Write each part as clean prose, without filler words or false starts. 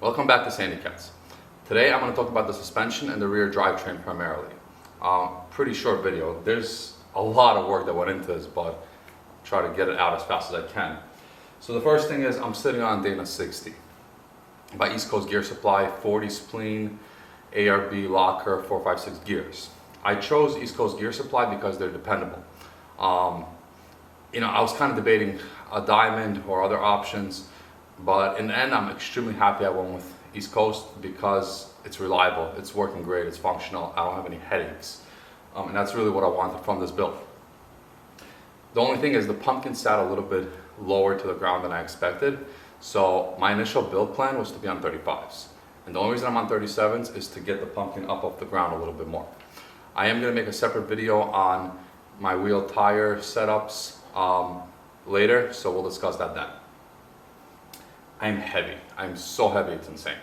Welcome back to Sandy Cats. Today I'm going to talk about the suspension and the rear drivetrain primarily. Pretty short video. There's a lot of work that went into this, but I'll try to get it out as fast as I can. So the first thing is I'm sitting on Dana 60 by East Coast Gear Supply, 40 spleen, ARB locker, 456 gears. I chose East Coast Gear Supply because they're dependable. I was kind of debating a Diamond or other options, but in the end I'm extremely happy I went with East Coast because it's reliable, it's working great, it's functional, I don't have any headaches. And that's really what I wanted from this build. The only thing is the pumpkin sat a little bit lower to the ground than I expected. So my initial build plan was to be on 35s. And the only reason I'm on 37s is to get the pumpkin up off the ground a little bit more. I am going to make a separate video on my wheel tire setups later, so we'll discuss that then. I'm heavy. I'm so heavy, it's insane.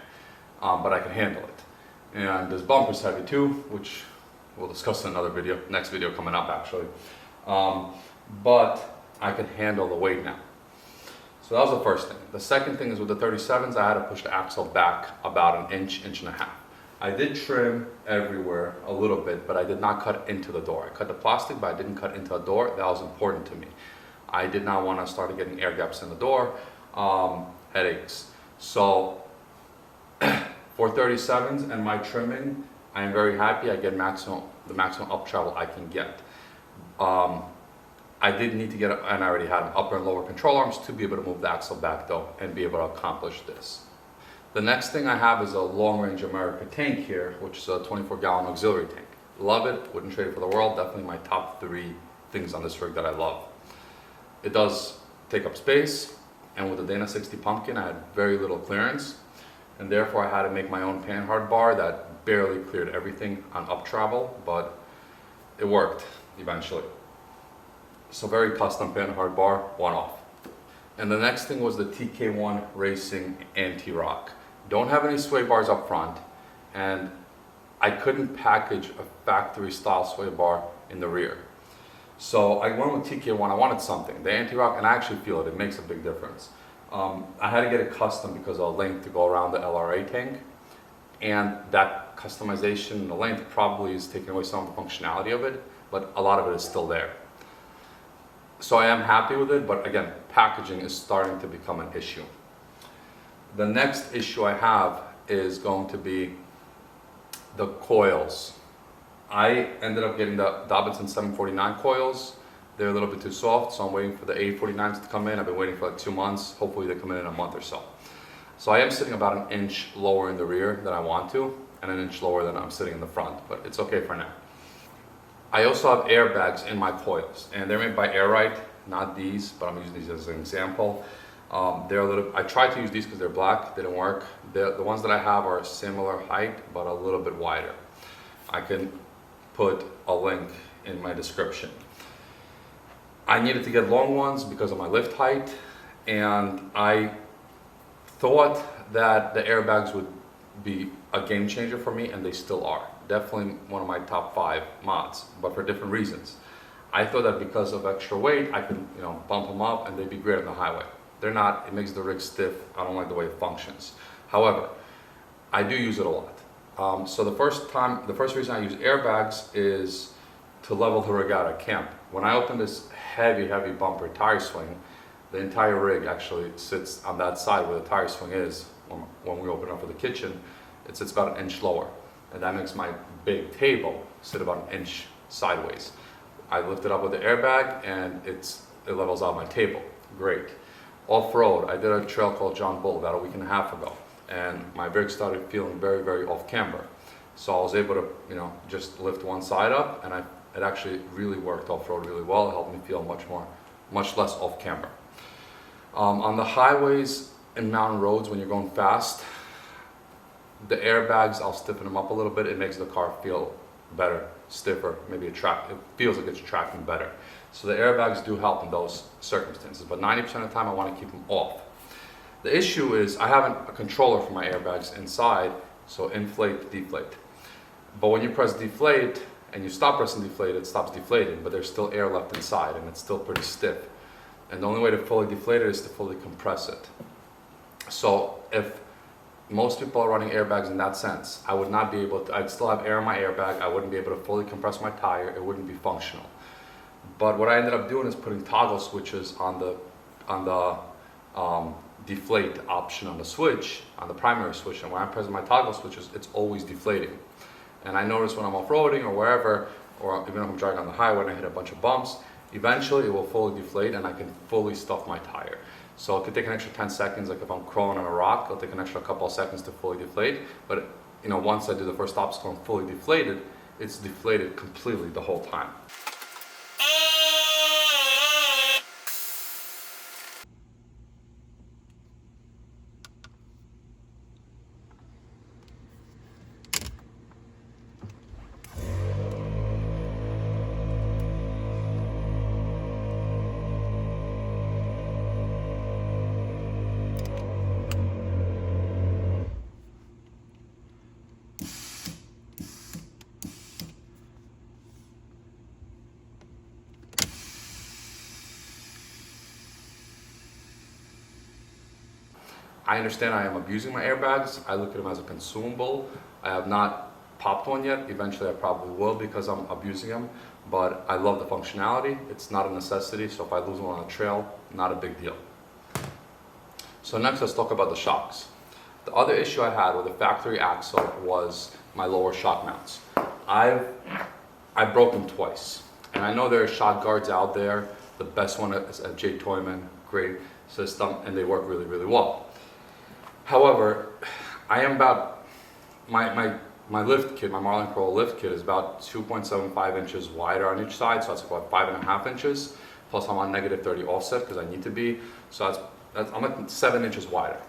But I can handle it. And this bumper's heavy too, which we'll discuss in another video, next video coming up actually. But I can handle the weight now. So that was the first thing. The second thing is with the 37s, I had to push the axle back about an inch, inch and a half. I did trim everywhere a little bit, but I did not cut into the door. I cut the plastic, but I didn't cut into a door. That was important to me. I did not want to start getting air gaps in the door, headaches. So for 37s and my trimming, I am very happy. I get the maximum up travel I can get. I did need to get, and I already had upper and lower control arms to be able to move the axle back though and be able to accomplish this. The next thing I have is a long range America tank here, which is a 24-gallon auxiliary tank. Love it, wouldn't trade it for the world. Definitely my top 3 things on this rig that I love. It does take up space, and with the Dana 60 pumpkin I had very little clearance, and therefore I had to make my own panhard bar that barely cleared everything on up travel, but it worked eventually. So very custom panhard bar, one off. And the next thing was the TK1 Racing anti-rock. Don't have any sway bars up front, and I couldn't package a factory style sway bar in the rear. So I went with TK1, I wanted something. The anti-rock, and I actually feel it, it makes a big difference. I had to get it custom because of the length to go around the LRA tank, and that customization, the length probably is taking away some of the functionality of it, but a lot of it is still there. So I am happy with it, but again, packaging is starting to become an issue. The next issue I have is going to be the coils. I ended up getting the Dobinson 749 coils. They're a little bit too soft, so I'm waiting for the 849s to come in. I've been waiting for like 2 months. Hopefully they come in a month or so. So I am sitting about an inch lower in the rear than I want to, and an inch lower than I'm sitting in the front, but it's okay for now. I also have airbags in my coils, and they're made by Airrite, not these, but I'm using these as an example. I tried to use these because they're black, didn't work. The ones that I have are a similar height, but a little bit wider. I can put a link in my description. I needed to get long ones because of my lift height, and I thought that the airbags would be a game changer for me, and they still are. Definitely one of my top 5 mods, but for different reasons. I thought that because of extra weight, I could bump them up and they'd be great on the highway. They're not. It makes the rig stiff. I don't like the way it functions. However, I do use it a lot. So the first reason I use airbags is to level the rig out at camp. When I open this heavy bumper tire swing, the entire rig actually sits on that side where the tire swing is. When we open up for the kitchen, it sits about an inch lower. And that makes my big table sit about an inch sideways. I lift it up with the airbag and it levels out my table. Great. Off-road, I did a trail called John Bull about a week and a half ago, and my rig started feeling very, very off camber. So I was able to, just lift one side up, and it actually really worked off-road really well. It helped me feel much less off camber. On the highways and mountain roads, when you're going fast, the airbags, I'll stiffen them up a little bit. It makes the car feel better, stiffer, maybe it feels like it's tracking better. So the airbags do help in those circumstances, but 90% of the time I want to keep them off. The issue is I have a controller for my airbags inside, so inflate, deflate. But when you press deflate and you stop pressing deflate, it stops deflating, but there's still air left inside and it's still pretty stiff. And the only way to fully deflate it is to fully compress it. So if most people are running airbags in that sense. I would not be able to, I'd still have air in my airbag, I wouldn't be able to fully compress my tire, it wouldn't be functional. But what I ended up doing is putting toggle switches on the deflate option on the switch, on the primary switch, and when I'm pressing my toggle switches, it's always deflating. And I notice when I'm off-roading or wherever, or even if I'm driving on the highway and I hit a bunch of bumps, eventually it will fully deflate and I can fully stuff my tire. So it could take an extra 10 seconds, like if I'm crawling on a rock, it'll take an extra couple of seconds to fully deflate. But once I do the first obstacle and fully deflated, it's deflated completely the whole time. I understand I am abusing my airbags. I look at them as a consumable. I have not popped one yet. Eventually I probably will because I'm abusing them. But I love the functionality. It's not a necessity, so if I lose one on a trail, not a big deal. So next let's talk about the shocks. The other issue I had with the factory axle was my lower shock mounts. I broke them twice. And I know there are shock guards out there. The best one is at J. Toyman, great system, and they work really, really well. However, I am about, my lift kit, my Marlin Corolla lift kit is about 2.75 inches wider on each side, so that's about 5.5 inches. Plus I'm on -30 offset because I need to be, so I'm like 7 inches wider.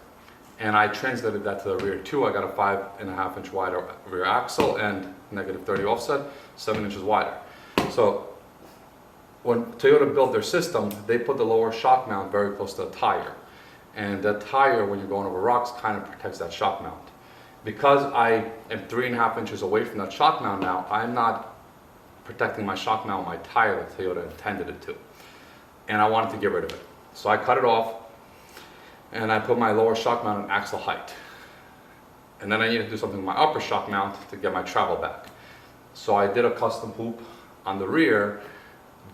And I translated that to the rear too. I got a 5.5 inch wider rear axle and -30 offset, 7 inches wider. So when Toyota built their system, they put the lower shock mount very close to the tire. And that tire, when you're going over rocks, kind of protects that shock mount. Because I am 3.5 inches away from that shock mount now, I'm not protecting my shock mount on my tire like Toyota intended it to. And I wanted to get rid of it. So I cut it off, and I put my lower shock mount at axle height. And then I needed to do something with my upper shock mount to get my travel back. So I did a custom hoop on the rear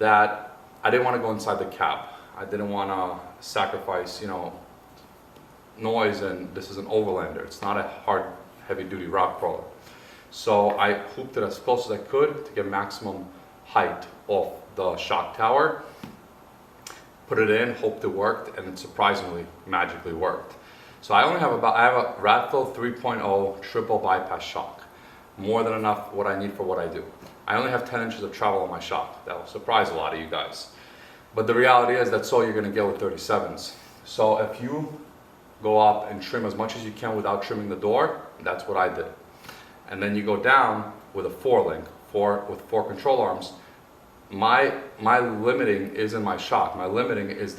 that I didn't want to go inside the cab. I didn't want to sacrifice, noise, and this is an overlander. It's not a hard, heavy-duty rock crawler. So I hooped it as close as I could to get maximum height off the shock tower. Put it in, hoped it worked, and it surprisingly, magically worked. So I have a Radfill 3.0 triple bypass shock. More than enough what I need for what I do. I only have 10 inches of travel on my shock. That will surprise a lot of you guys. But the reality is that's all you're going to get with 37s. So if you go up and trim as much as you can without trimming the door, that's what I did. And then you go down with a 4-link, with 4 control arms. My limiting is in my shock. My limiting is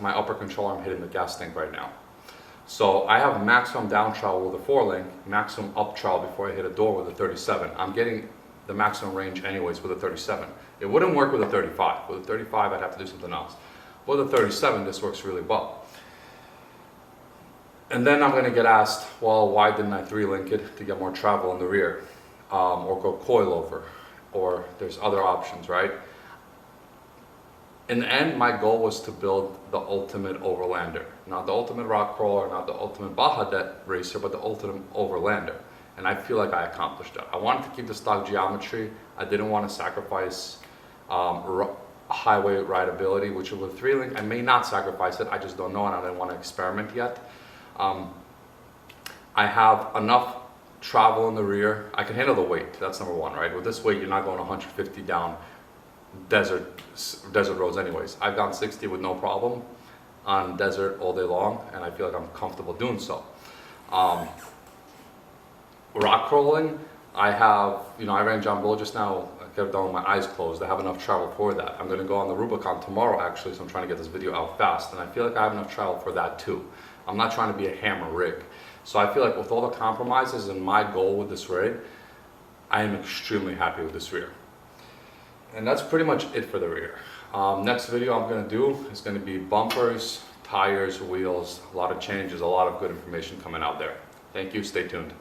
my upper control arm hitting the gas tank right now. So I have maximum down travel with a 4-link, maximum up travel before I hit a door with a 37. I'm getting the maximum range anyways with a 37. It wouldn't work with a 35. With a 35 I'd have to do something else. With a 37 this works really well. And then I'm going to get asked, well, why didn't I 3-link it to get more travel in the rear? Or go coilover, or there's other options, right? In the end, my goal was to build the ultimate overlander. Not the ultimate rock crawler, not the ultimate Baja racer, but the ultimate overlander. And I feel like I accomplished that. I wanted to keep the stock geometry. I didn't want to sacrifice highway rideability, which with a 3-link, I may not sacrifice it. I just don't know, and I didn't want to experiment yet. I have enough travel in the rear. I can handle the weight. That's number one, right? With this weight, you're not going 150 down desert roads anyways. I've gone 60 with no problem on desert all day long, and I feel like I'm comfortable doing so. Rock crawling, I ran John Bull just now. I kept done with my eyes closed. I have enough travel for that. I'm going to go on the Rubicon tomorrow actually, so I'm trying to get this video out fast, and I feel like I have enough travel for that too. I'm not trying to be a hammer rig. So I feel like with all the compromises and my goal with this rig, I am extremely happy with this rear. And that's pretty much it for the rear. Next video I'm going to do is going to be bumpers, tires, wheels, a lot of changes, a lot of good information coming out there. Thank you, stay tuned.